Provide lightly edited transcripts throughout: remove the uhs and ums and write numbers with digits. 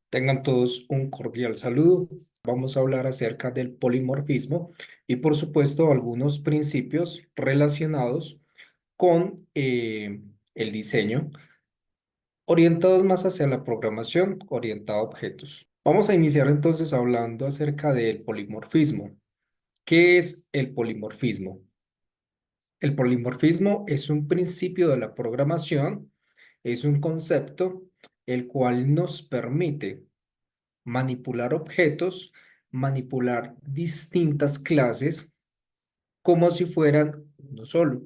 Tengan todos un cordial saludo. Vamos a hablar acerca del polimorfismo y, por supuesto, algunos principios relacionados con el diseño, orientados más hacia la programación, orientada a objetos. Vamos a iniciar entonces hablando acerca del polimorfismo. ¿Qué es el polimorfismo? El polimorfismo es un principio de la programación, es un concepto el cual nos permite manipular objetos, manipular distintas clases como si fueran uno solo.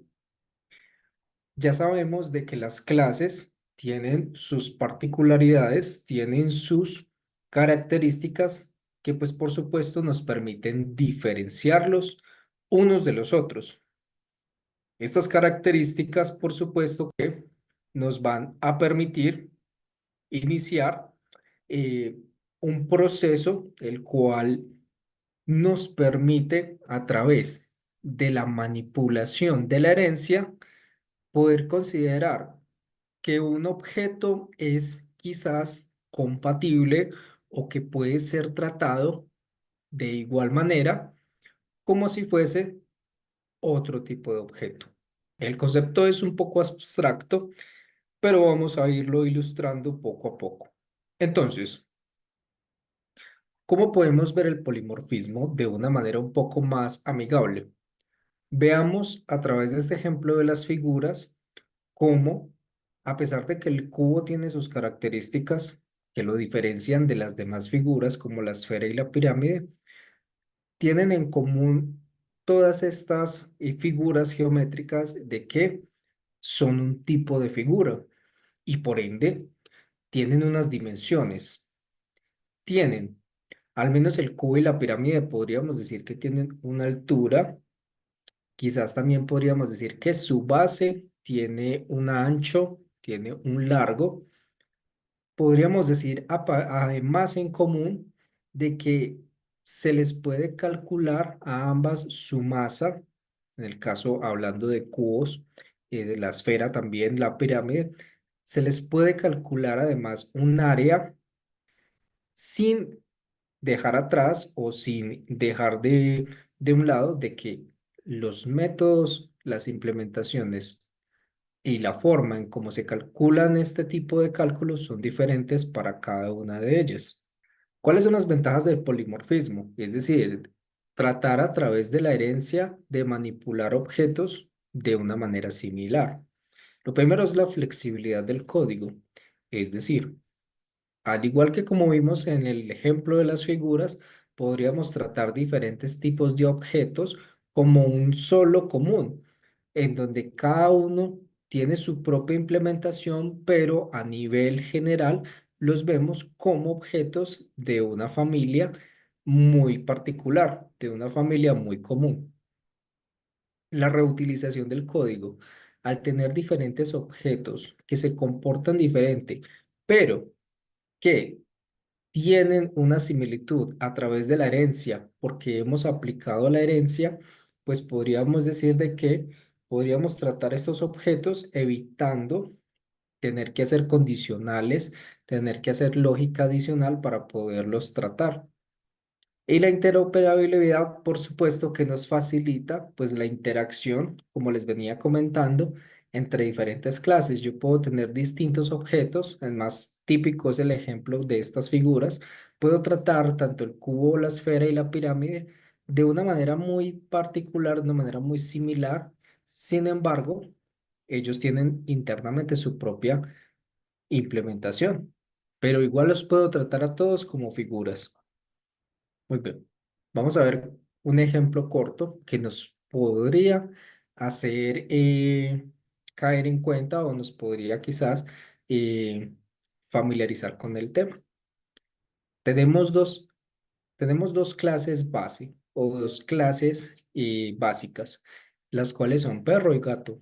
Ya sabemos de que las clases tienen sus particularidades, tienen sus características que pues por supuesto nos permiten diferenciarlos unos de los otros. Estas características por supuesto que nos van a permitir iniciar eh, un proceso el cual nos permite a través de la manipulación de la herencia poder considerar que un objeto es quizás compatible o que puede ser tratado de igual manera como si fuese otro tipo de objeto. El concepto es un poco abstracto, pero vamos a irlo ilustrando poco a poco. Entonces, ¿cómo podemos ver el polimorfismo de una manera un poco más amigable? Veamos a través de este ejemplo de las figuras cómo, a pesar de que el cubo tiene sus características que lo diferencian de las demás figuras, como la esfera y la pirámide, tienen en común todas estas figuras geométricas de que son un tipo de figura y por ende tienen unas dimensiones. Tienen, al menos el cubo y la pirámide, podríamos decir que tienen una altura. Quizás también podríamos decir que su base tiene un ancho, tiene un largo. Podríamos decir además en común de que se les puede calcular a ambas su masa, en el caso hablando de cubos, de la esfera también, la pirámide, se les puede calcular además un área sin dejar atrás o sin dejar de un lado de que los métodos, las implementaciones y la forma en cómo se calculan este tipo de cálculos son diferentes para cada una de ellas. ¿Cuáles son las ventajas del polimorfismo? Es decir, tratar a través de la herencia de manipular objetos de una manera similar. Lo primero es la flexibilidad del código, es decir, al igual que como vimos en el ejemplo de las figuras, podríamos tratar diferentes tipos de objetos como un solo común, en donde cada uno tiene su propia implementación, pero a nivel general los vemos como objetos de una familia muy particular, de una familia muy común. La reutilización del código, al tener diferentes objetos que se comportan diferente, pero que tienen una similitud a través de la herencia, porque hemos aplicado la herencia, pues podríamos decir de que podríamos tratar estos objetos evitando tener que hacer condicionales, tener que hacer lógica adicional para poderlos tratar. Y la interoperabilidad, por supuesto, que nos facilita pues la interacción, como les venía comentando, entre diferentes clases. Yo puedo tener distintos objetos, el más típico es el ejemplo de estas figuras. Puedo tratar tanto el cubo, la esfera y la pirámide de una manera muy particular, de una manera muy similar. Sin embargo, ellos tienen internamente su propia implementación, pero igual los puedo tratar a todos como figuras. Muy bien. Vamos a ver un ejemplo corto que nos podría hacer caer en cuenta o nos podría quizás eh, familiarizar con el tema. Tenemos dos, tenemos dos clases base o dos clases básicas, las cuales son perro y gato.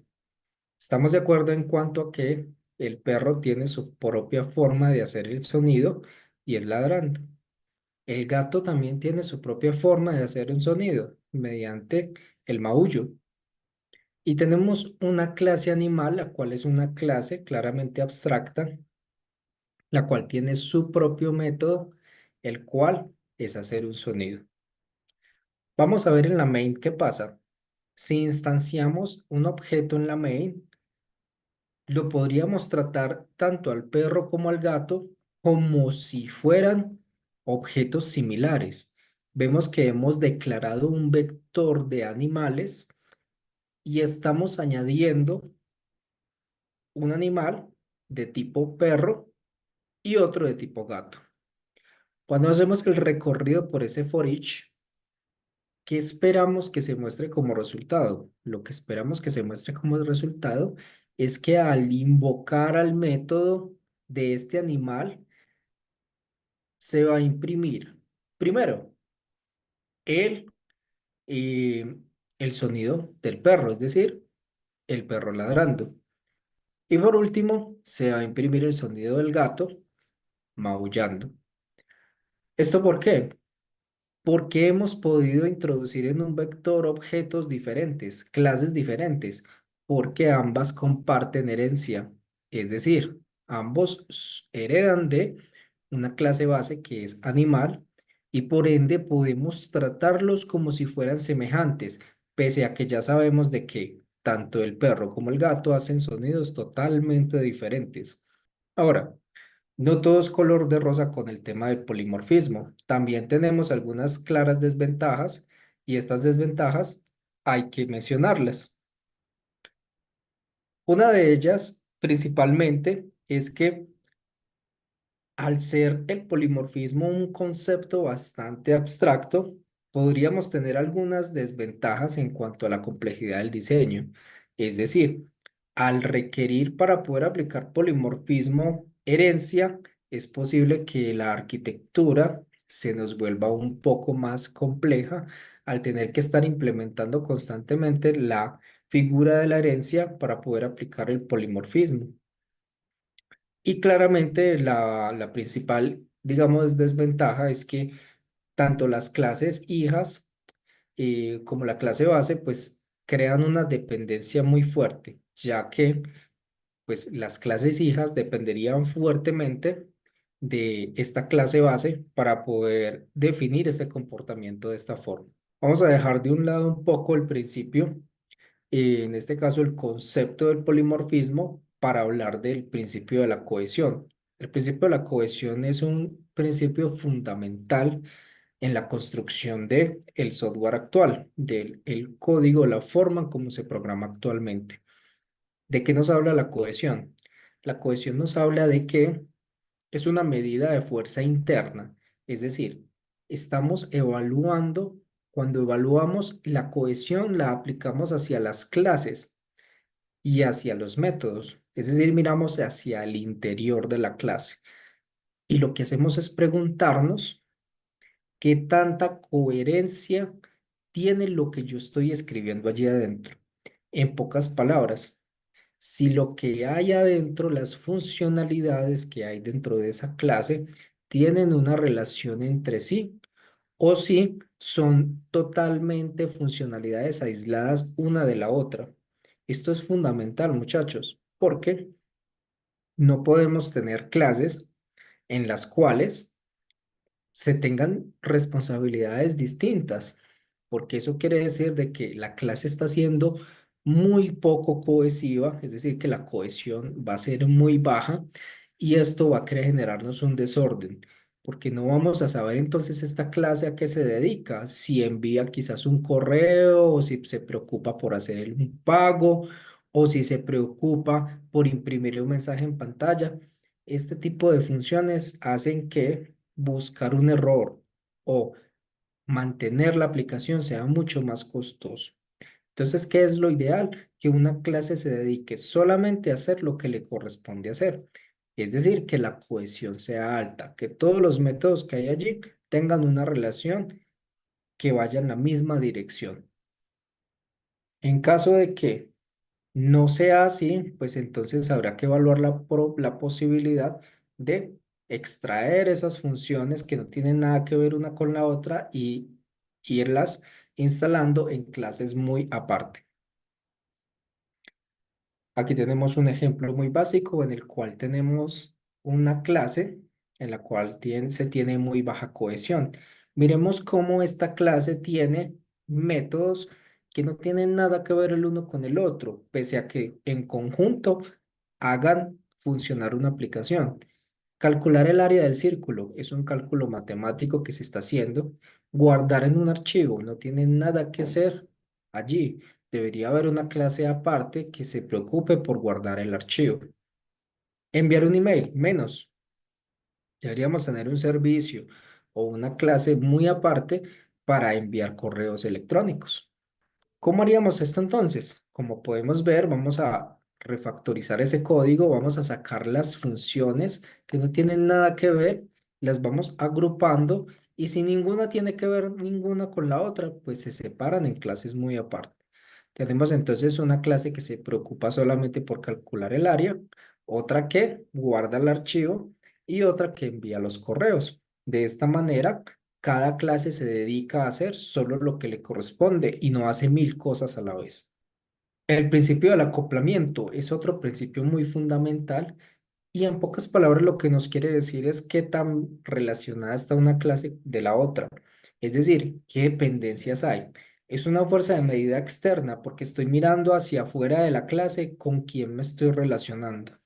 Estamos de acuerdo en cuanto a que el perro tiene su propia forma de hacer el sonido y es ladrando. El gato también tiene su propia forma de hacer un sonido mediante el maullo. Y tenemos una clase animal, la cual es una clase claramente abstracta, la cual tiene su propio método, el cual es hacer un sonido. Vamos a ver en la main qué pasa. Si instanciamos un objeto en la main, lo podríamos tratar tanto al perro como al gato como si fueran objetos similares. Vemos que hemos declarado un vector de animales y estamos añadiendo un animal de tipo perro y otro de tipo gato. Cuando hacemos el recorrido por ese for each, ¿qué esperamos que se muestre como resultado? Lo que esperamos que se muestre como resultado es que al invocar al método de este animal, se va a imprimir primero el, eh, el sonido del perro, es decir, el perro ladrando. Y por último, se va a imprimir el sonido del gato maullando. ¿Esto por qué? Porque hemos podido introducir en un vector objetos diferentes, clases diferentes, porque ambas comparten herencia. Es decir, ambos heredan de una clase base que es animal y por ende podemos tratarlos como si fueran semejantes, pese a que ya sabemos de que tanto el perro como el gato hacen sonidos totalmente diferentes. Ahora, no todo es color de rosa con el tema del polimorfismo. También tenemos algunas claras desventajas y estas desventajas hay que mencionarlas. Una de ellas, principalmente, es que al ser el polimorfismo un concepto bastante abstracto, podríamos tener algunas desventajas en cuanto a la complejidad del diseño. Es decir, al requerir para poder aplicar polimorfismo herencia, es posible que la arquitectura se nos vuelva un poco más compleja al tener que estar implementando constantemente la figura de la herencia para poder aplicar el polimorfismo. Y claramente la principal, digamos, desventaja es que tanto las clases hijas como la clase base, pues crean una dependencia muy fuerte, ya que pues las clases hijas dependerían fuertemente de esta clase base para poder definir ese comportamiento de esta forma. Vamos a dejar de un lado un poco el principio, en este caso el concepto del polimorfismo, para hablar del principio de la cohesión. El principio de la cohesión es un principio fundamental en la construcción de el software actual, del el código, la forma en cómo se programa actualmente. ¿De qué nos habla la cohesión? La cohesión nos habla de que es una medida de fuerza interna, es decir, estamos evaluando, cuando evaluamos la cohesión, la aplicamos hacia las clases y hacia los métodos, es decir, miramos hacia el interior de la clase. Y lo que hacemos es preguntarnos qué tanta coherencia tiene lo que yo estoy escribiendo allí adentro. En pocas palabras, si lo que hay adentro, las funcionalidades que hay dentro de esa clase, tienen una relación entre sí o si son totalmente funcionalidades aisladas una de la otra. Esto es fundamental, muchachos, porque no podemos tener clases en las cuales se tengan responsabilidades distintas, porque eso quiere decir de que la clase está siendo muy poco cohesiva, es decir, que la cohesión va a ser muy baja y esto va a querer generarnos un desorden, porque no vamos a saber entonces esta clase a qué se dedica, si envía quizás un correo o si se preocupa por hacer un pago o si se preocupa por imprimir un mensaje en pantalla. Este tipo de funciones hacen que buscar un error o mantener la aplicación sea mucho más costoso. Entonces, ¿qué es lo ideal? Que una clase se dedique solamente a hacer lo que le corresponde hacer. Es decir, que la cohesión sea alta, que todos los métodos que hay allí tengan una relación que vaya en la misma dirección. En caso de que no sea así, pues entonces habrá que evaluar la posibilidad de extraer esas funciones que no tienen nada que ver una con la otra y irlas instalando en clases muy aparte. Aquí tenemos un ejemplo muy básico en el cual tenemos una clase en la cual se tiene muy baja cohesión. Miremos cómo esta clase tiene métodos que no tienen nada que ver el uno con el otro, pese a que en conjunto hagan funcionar una aplicación. Calcular el área del círculo es un cálculo matemático que se está haciendo. Guardar en un archivo no tiene nada que hacer allí. Debería haber una clase aparte que se preocupe por guardar el archivo. Enviar un email, menos. Deberíamos tener un servicio o una clase muy aparte para enviar correos electrónicos. ¿Cómo haríamos esto entonces? Como podemos ver, vamos a refactorizar ese código, vamos a sacar las funciones que no tienen nada que ver, las vamos agrupando y si ninguna tiene que ver ninguna con la otra, pues se separan en clases muy aparte. Tenemos entonces una clase que se preocupa solamente por calcular el área, otra que guarda el archivo y otra que envía los correos. De esta manera, cada clase se dedica a hacer solo lo que le corresponde y no hace mil cosas a la vez. El principio del acoplamiento es otro principio muy fundamental y en pocas palabras lo que nos quiere decir es qué tan relacionada está una clase de la otra, es decir, qué dependencias hay. Es una fuerza de medida externa porque estoy mirando hacia afuera de la clase con quién me estoy relacionando.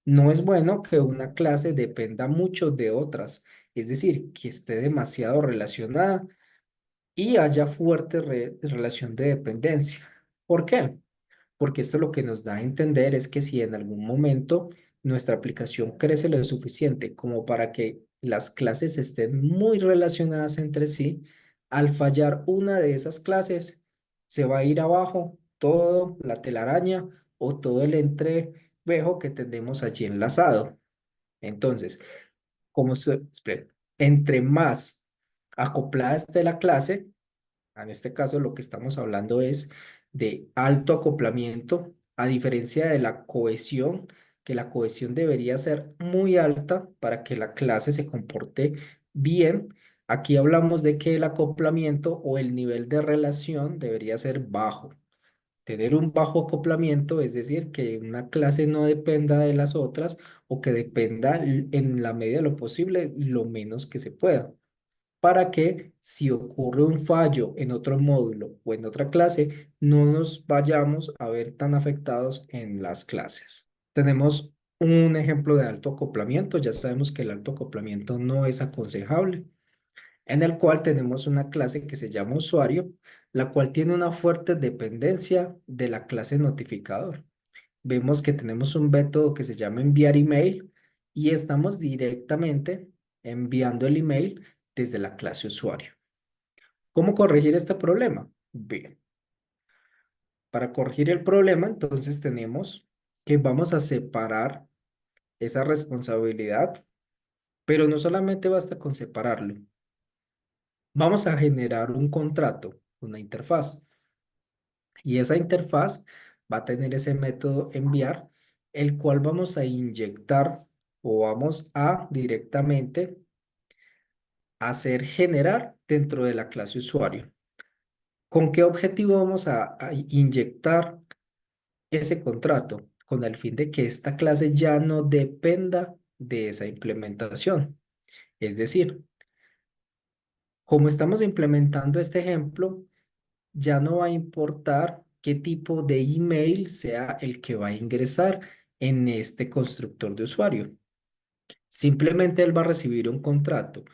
No es bueno que una clase dependa mucho de otras, es decir, que esté demasiado relacionada y haya fuerte relación de dependencia. ¿Por qué? Porque esto lo que nos da a entender es que si en algún momento nuestra aplicación crece lo suficiente como para que las clases estén muy relacionadas entre sí, al fallar una de esas clases, se va a ir abajo todo la telaraña o todo el entrevejo que tenemos allí enlazado. Entonces, espera, entre más acoplada esté la clase, en este caso, lo que estamos hablando es de alto acoplamiento, a diferencia de la cohesión, que la cohesión debería ser muy alta para que la clase se comporte bien. Aquí hablamos de que el acoplamiento o el nivel de relación debería ser bajo. Tener un bajo acoplamiento, es decir, que una clase no dependa de las otras o que dependa en la medida de lo posible lo menos que se pueda para que si ocurre un fallo en otro módulo o en otra clase, no nos vayamos a ver tan afectados en las clases. Tenemos un ejemplo de alto acoplamiento. Ya sabemos que el alto acoplamiento no es aconsejable, en el cual tenemos una clase que se llama usuario, la cual tiene una fuerte dependencia de la clase notificador. Vemos que tenemos un método que se llama enviar email y estamos directamente enviando el email desde la clase usuario. ¿Cómo corregir este problema? Bien, para corregir el problema, entonces tenemos que vamos a separar esa responsabilidad, pero no solamente basta con separarlo. Vamos a generar un contrato, una interfaz, y esa interfaz va a tener ese método enviar, el cual vamos a inyectar o vamos a directamente hacer generar dentro de la clase usuario. ¿Con qué objetivo vamos a inyectar ese contrato? Con el fin de que esta clase ya no dependa de esa implementación. Es decir, como estamos implementando este ejemplo, ya no va a importar qué tipo de email sea el que va a ingresar en este constructor de usuario. Simplemente él va a recibir un contrato.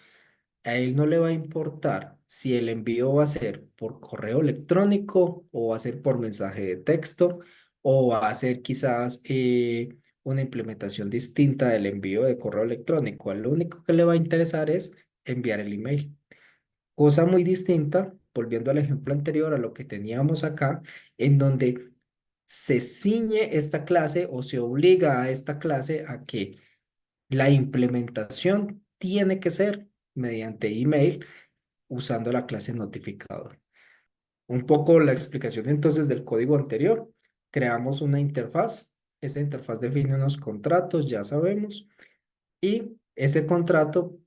A él no le va a importar si el envío va a ser por correo electrónico o va a ser por mensaje de texto o va a ser quizás una implementación distinta del envío de correo electrónico. A él lo único que le va a interesar es enviar el email. Cosa muy distinta, volviendo al ejemplo anterior, a lo que teníamos acá, en donde se ciñe esta clase o se obliga a esta clase a que la implementación tiene que ser mediante email usando la clase notificador. Un poco la explicación entonces del código anterior. Creamos una interfaz. Esa interfaz define unos contratos, ya sabemos, y ese contrato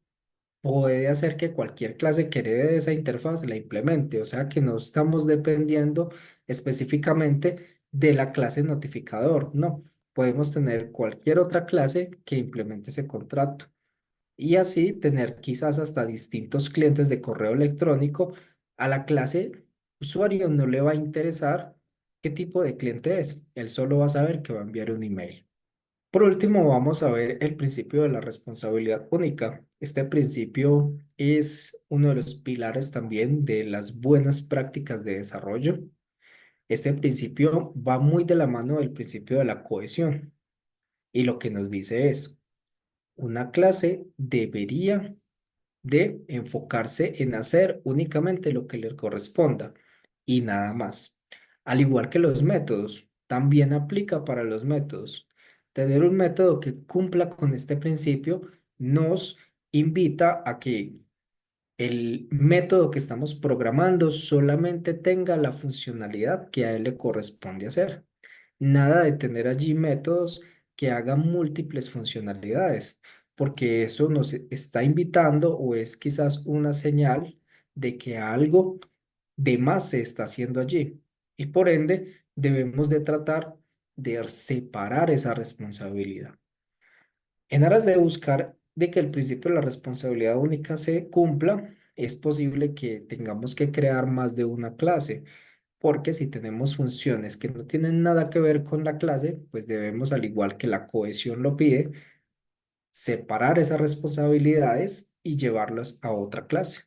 puede hacer que cualquier clase que herede de esa interfaz la implemente, o sea que no estamos dependiendo específicamente de la clase notificador, no. podemos tener cualquier otra clase que implemente ese contrato y así tener quizás hasta distintos clientes de correo electrónico. A la clase usuario no le va a interesar qué tipo de cliente es, él solo va a saber que va a enviar un email. Por último, vamos a ver el principio de la responsabilidad única. Este principio es uno de los pilares también de las buenas prácticas de desarrollo. Este principio va muy de la mano del principio de la cohesión y lo que nos dice es, una clase debería de enfocarse en hacer únicamente lo que le corresponda y nada más. Al igual que los métodos, también aplica para los métodos. Tener un método que cumpla con este principio nos invita a que el método que estamos programando solamente tenga la funcionalidad que a él le corresponde hacer. Nada de tener allí métodos que hagan múltiples funcionalidades, porque eso nos está invitando o es quizás una señal de que algo de más se está haciendo allí. Y por ende, debemos de tratar de separar esa responsabilidad. En aras de buscar de que el principio de la responsabilidad única se cumpla, es posible que tengamos que crear más de una clase, porque si tenemos funciones que no tienen nada que ver con la clase, pues debemos, al igual que la cohesión lo pide, separar esas responsabilidades y llevarlas a otra clase.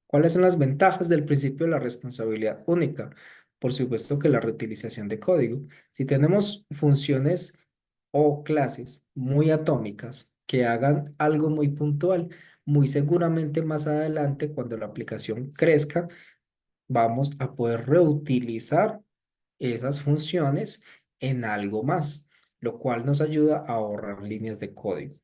¿Cuáles son las ventajas del principio de la responsabilidad única? Por supuesto que la reutilización de código. Si tenemos funciones o clases muy atómicas que hagan algo muy puntual, muy seguramente más adelante, cuando la aplicación crezca, vamos a poder reutilizar esas funciones en algo más, lo cual nos ayuda a ahorrar líneas de código.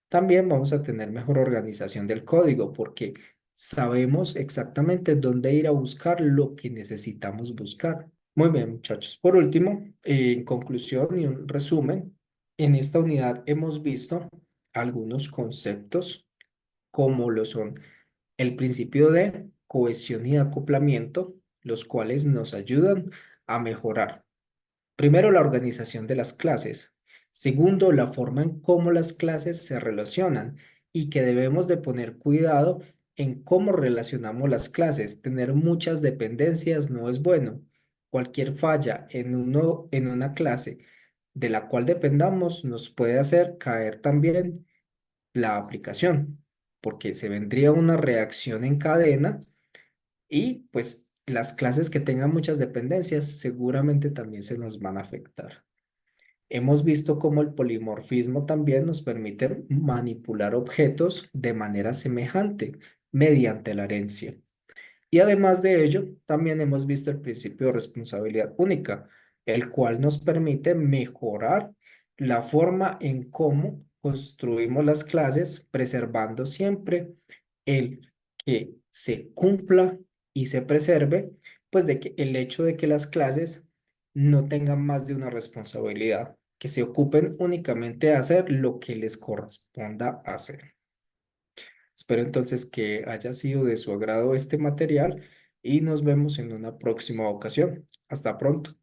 También vamos a tener mejor organización del código porque sabemos exactamente dónde ir a buscar lo que necesitamos buscar. Muy bien, muchachos. Por último, en conclusión y un resumen, en esta unidad hemos visto algunos conceptos como lo son el principio de cohesión y acoplamiento, los cuales nos ayudan a mejorar. Primero, la organización de las clases. Segundo, la forma en cómo las clases se relacionan y que debemos de poner cuidado en cómo relacionamos las clases. Tener muchas dependencias no es bueno. Cualquier falla en una clase de la cual dependamos nos puede hacer caer también la aplicación, porque se vendría una reacción en cadena y pues las clases que tengan muchas dependencias seguramente también se nos van a afectar. Hemos visto cómo el polimorfismo también nos permite manipular objetos de manera semejante mediante la herencia. Y además de ello, también hemos visto el principio de responsabilidad única, el cual nos permite mejorar la forma en cómo construimos las clases, preservando siempre el que se cumpla y se preserve, pues de que el hecho de que las clases no tengan más de una responsabilidad, que se ocupen únicamente de hacer lo que les corresponda hacer. Espero entonces que haya sido de su agrado este material y nos vemos en una próxima ocasión. Hasta pronto.